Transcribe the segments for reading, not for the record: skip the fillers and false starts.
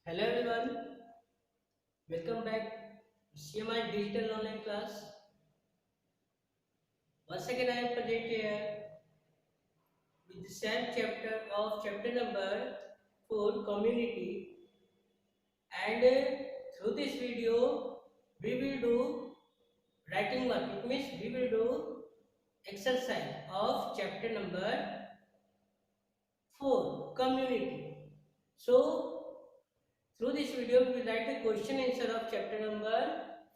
Hello everyone, welcome back to CMI Digital Online Class. Once again I am present here with the same chapter of chapter number 4 Community, and through this video we will do writing work. It means we will do exercise of chapter number 4 Community. So through this video, we will write the question answer of chapter number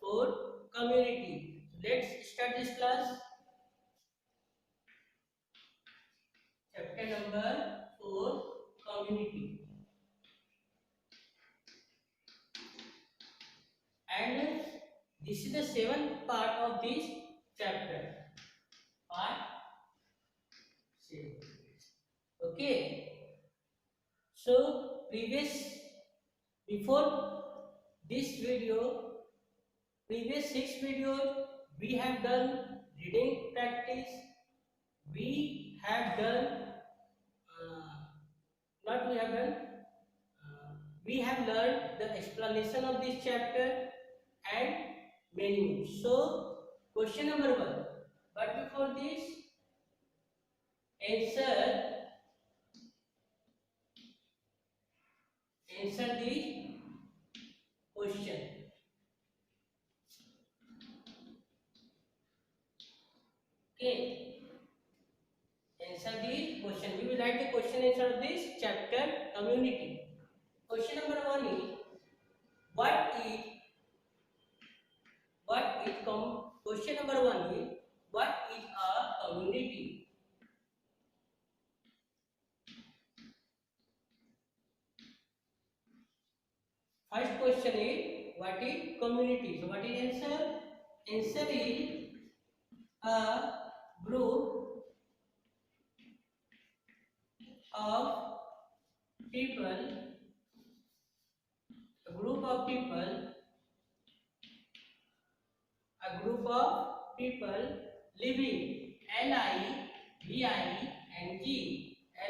4 Community. So let's start this class. Chapter number 4 Community. And this is the seventh part of this chapter. Part 7. Okay. So before this video, previous 6 videos, we have done reading practice. We have done what we have done, we have learned the explanation of this chapter and many more. So question number 1, but before this, answer the question. Okay, answer the question. We will write the question answer of this chapter Community. Question number 1 is what is question number 1 is what is a community? First question is what is community? So what is answer? Answer is a group of people, a group of people, a group of people living, L-I-V-I-N-G,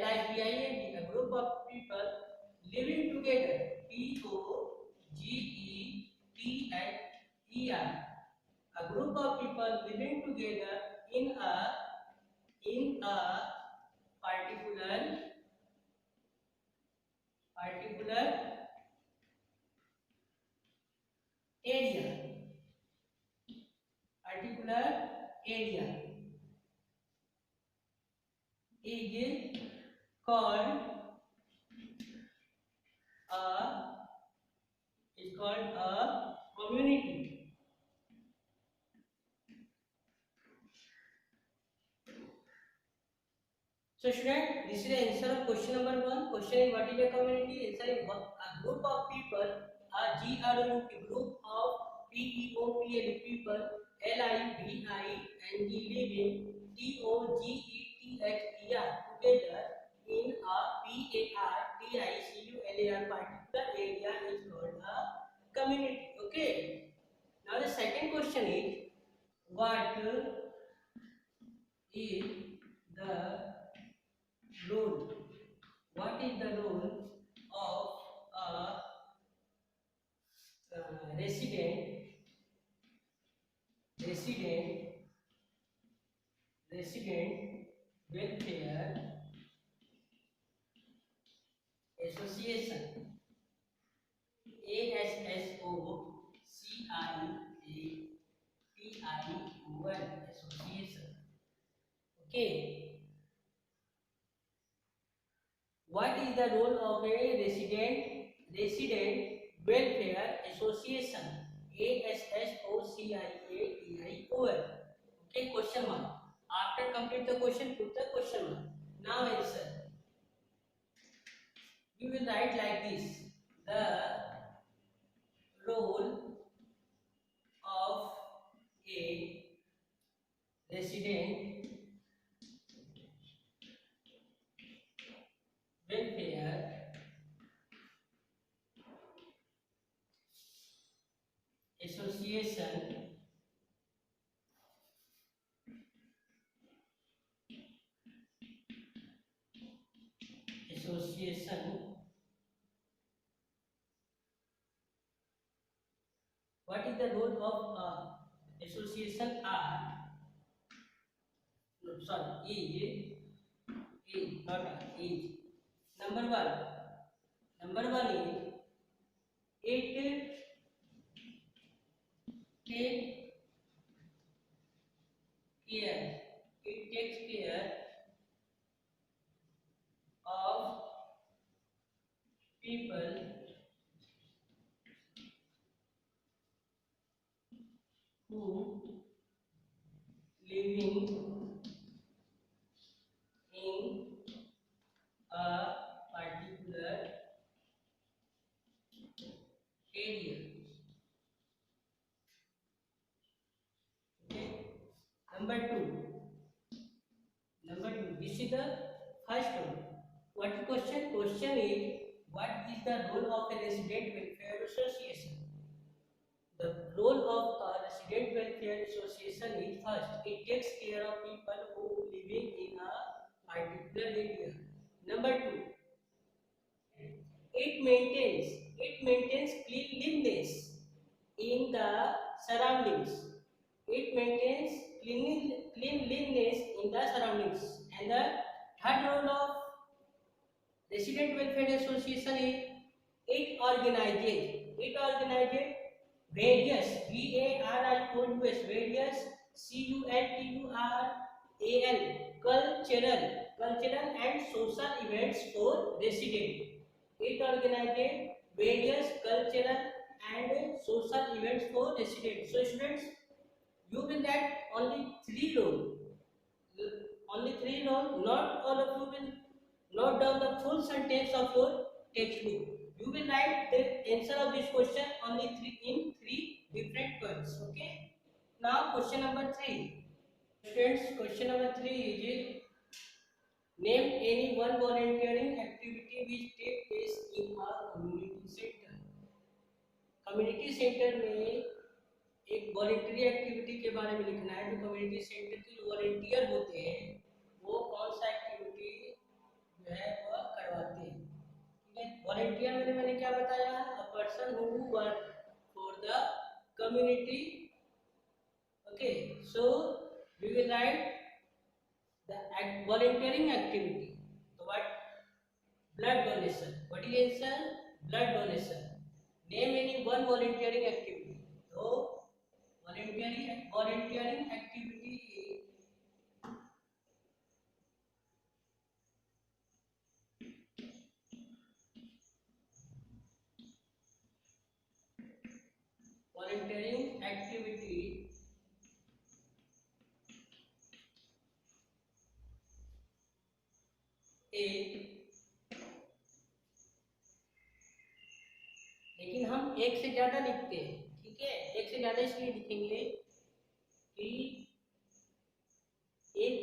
L-I-V-I-N-G, a group of people living together, T-O-G-E-T-H-E-R, a group of people living together in a particular area, is called a community. So student, this is the answer of question number 1. Question is what is a community? Answer is a group of people, a GROUP, group of PEOPL people, LIVING living, TOGETHER together in a PARTICULAR particular area is called a community. Okay. Now the second question is what is the role? What is the role of a resident welfare association? ASSOCIATION association. Okay. What is the role of a resident welfare association? ASSOCIATION. Okay, question mark. After complete the question, put the question mark. Now answer. We will write like this: the role of a resident welfare association Number one. Number one is it take care. It takes care of people who living in a particular area. Okay. Number two. Number two. This is the first one. What question? Question is what is the role of a resident welfare association? The role of a resident welfare association is first, it takes care of people who living in a particular area. Number two, it maintains cleanliness in the surroundings. It maintains cleanliness in the surroundings. And the third role of resident welfare association is it organizes various VARIOUS various cultural and social events for residents. It organizes various cultural and social events for residents. So students, you will get only three roles. Only three roles. Not all of you will note down the full sentence of your textbook. You will write the answer of this question only in three different points. Okay. Now question number three. Students, question number three is name any one volunteering activity which take place in a community center. Community centre में एक voluntary activity के बारे में लिखना है। जो community centre के जो वॉलेंटियर होते हैं वो कौन सा एक्टिविटी जो है वह करवाते हैं। ठीक है, वॉलेंटियर मैंने क्या बताया, a person who work for the community. Okay, so we will write the volunteering activity. So what? Blood donation. What is answer? Blood donation. Name any one volunteering activity. So volunteering activity is volunteering activity is, लेकिन हम एक से ज्यादा लिखते हैं। ठीक है, एक से ज्यादा इसलिए लिखेंगे कि एक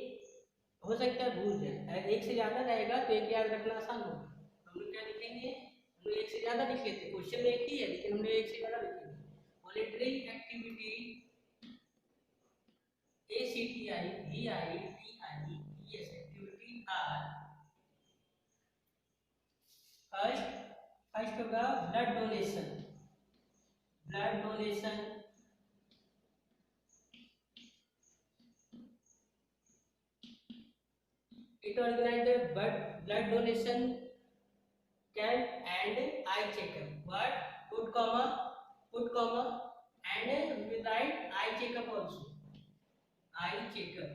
हो सकता है भूल जाए। अगर एक से ज्यादा रहेगा तो एक याद रखना आसान होगा। हम लोग क्या लिखेंगे, हम लोग एक से ज्यादा लिख लेते हैं। क्वेश्चन में एक ही है लेकिन हम लोग एक से ज्यादा लिखेंगे। Voluntary activity ACTIVITIES activity are first होगा blood donation. Blood donation, it organizes blood donation camp and eye checkup. What? Put comma and we write eye checkup also. Eye checkup.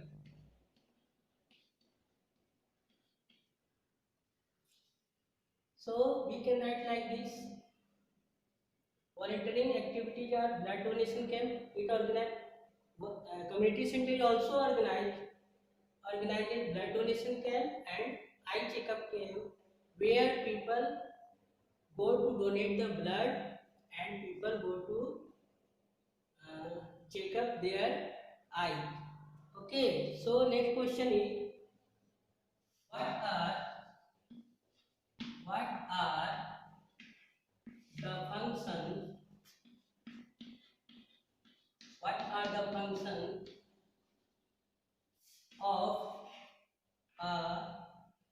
So we can write like this. Volunteering activities are blood donation camp. It organized. Community center also organized blood donation camp and eye checkup camp where people go to donate the blood and people go to check up their eye. Okay, so next question is what are the functions of a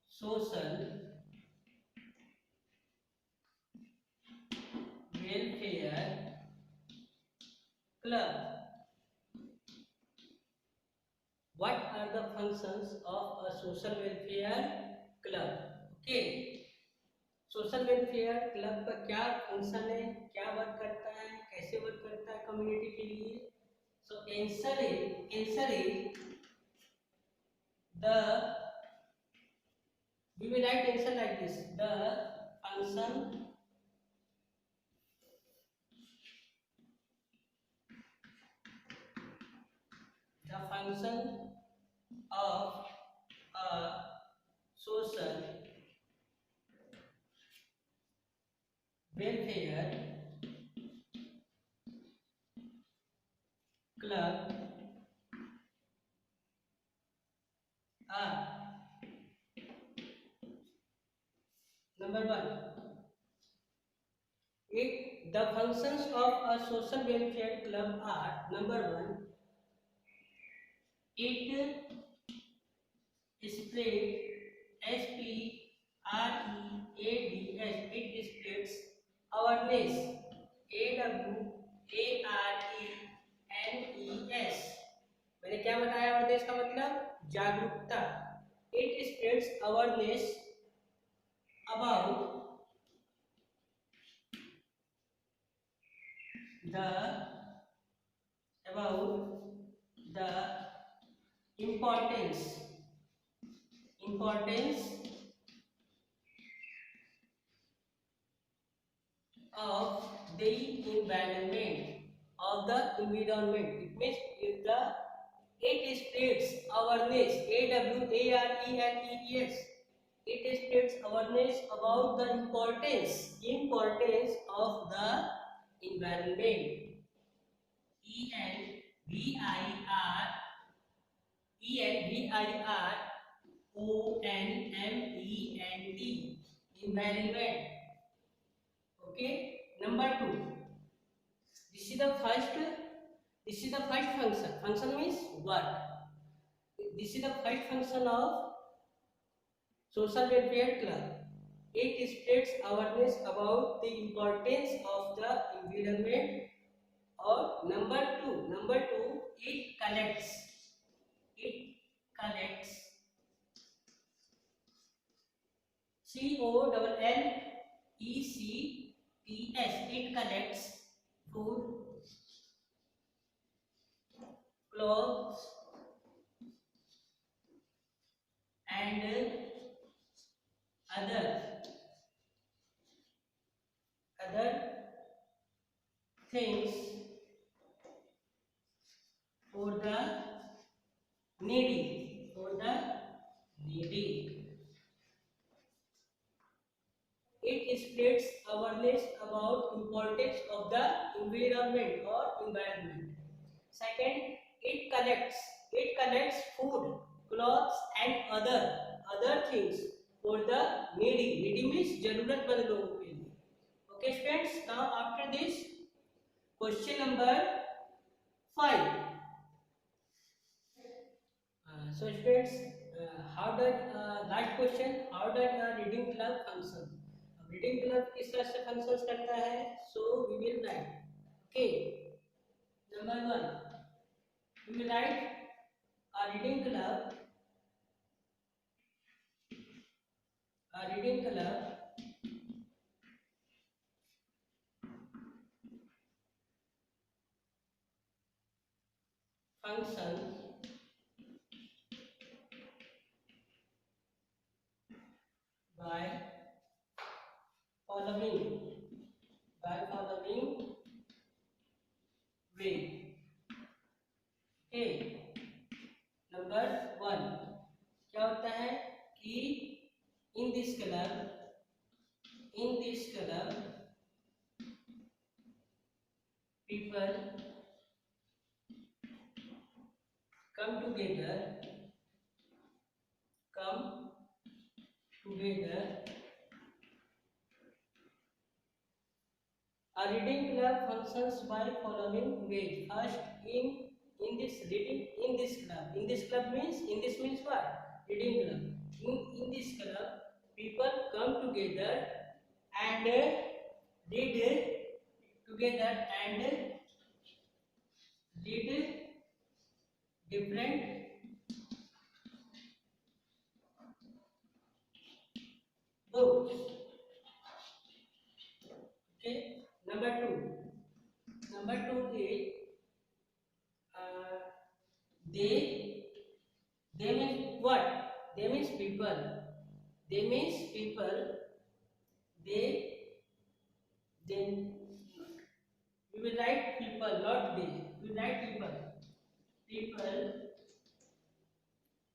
social welfare club? What are the functions of a social welfare club? Okay, social welfare club का क्या function है, क्या work करता है, कैसे work करता है community के लिए? So answer is the we will write answer like this: function the function of a social welfare club are: number one, the functions of a social welfare club are: number one, it spread SPREADS, it spreads awareness, AWARENES, मैंने क्या बताया awareness का मतलब? जागरूकता। It spreads awareness about the importance of the environment, of the environment. It means if the it spreads awareness, AWARENES, it spreads awareness about the importance of the environment, ENVIRONMENT, environment. Okay, number two, this is the first function means work. This is the first function of social welfare club. It spreads awareness about the importance of the environment. Or number two, it collects COLLECTS, it collects food, clothes and other things for the needy. It spreads awareness about importance of the environment or environment. Second, it collects food, clothes and other things for the needy. Needy means जरूरतमंद लोगों के लिए. Okay students, now after this question number 5. So students, how does last question, how does a reading club function? Reading club किस तरह से functions करता है? So we will write. Okay, number 1, we will write a reading club functions by following way. Okay, number 1, क्या होता है कि in this club people come together A reading club functions by following ways. First, in this club means what? Reading club. In this club, people come together and read different books. They means people. They, then we will write people, not they. We will write people. People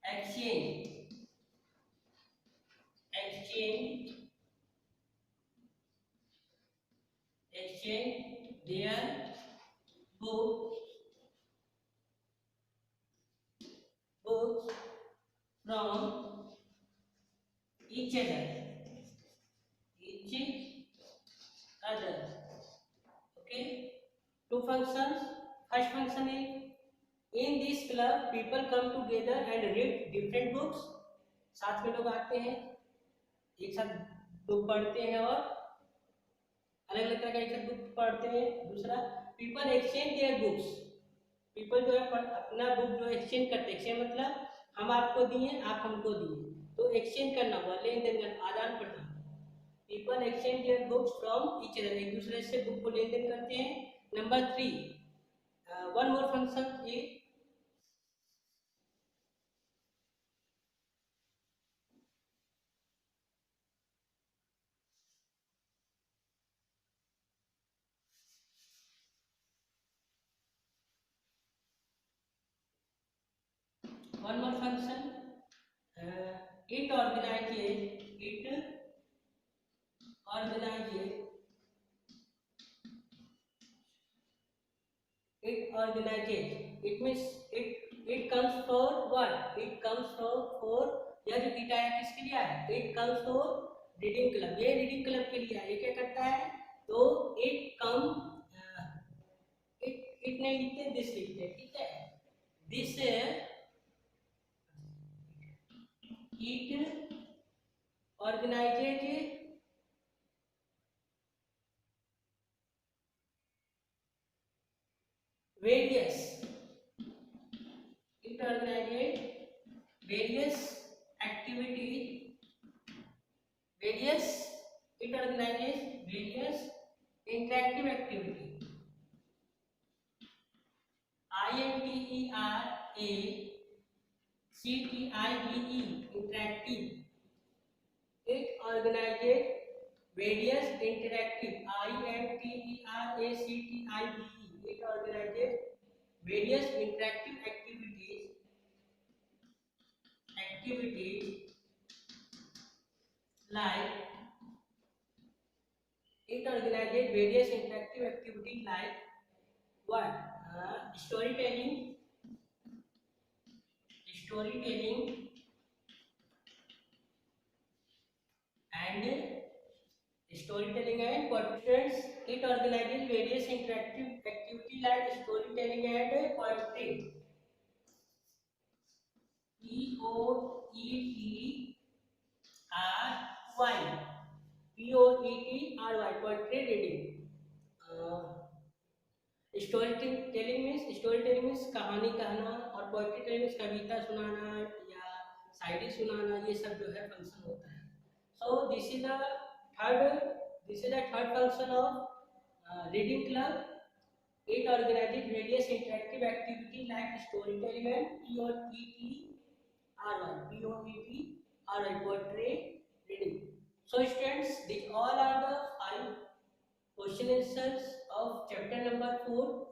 exchange, exchange, exchange their books, books from each other, each other. Okay. Two functions. First function is, in this club people come together and read different books. साथ में लोग आते हैं, एक साथ book पढ़ते हैं और अलग अलग तरह का एक साथ बुक पढ़ते हैं. दूसरा, people exchange their books. People जो है अपना बुक जो एक्सचेंज करते हैं. एक्सचेंज मतलब हम आपको दिए, आप हमको दिए, तो एक्सचेंज करना हुआ, लेन देन करना, आदान प्रदान. People exchange their books from each other. एक दूसरे से बुक को लेन देन करते हैं. Number 3, one more function is, one more function, it organizes, it means it comes for what, it comes for यह जो इट आया किसके लिए आया, it comes for reading club. ये रीडिंग क्लब के लिए आया. ये क्या करता है, तो it come, it नहीं लिखते, दिस लिखते हैं. ठीक है. This it organizes various, it organizes various activities, various, it organizes various interactive activities. INTERACTIVE, interactive. It organizes various interactive, INTERACTIVE, it organizes various interactive activities like, it organizes various interactive activities like what, storytelling and portraits. It organizes various interactive activities like storytelling and poetry. POETRY, poetry reading. Story telling means कहानी कहना, और poetry telling means कविता सुनाना या शायरी सुनाना. ये सब जो है फंक्शन होता है. So this is the third function of reading club. It organizes various interactive activities like storytelling and POETRY, poetry reading. So students, these all are the 5 question answers of chapter number 4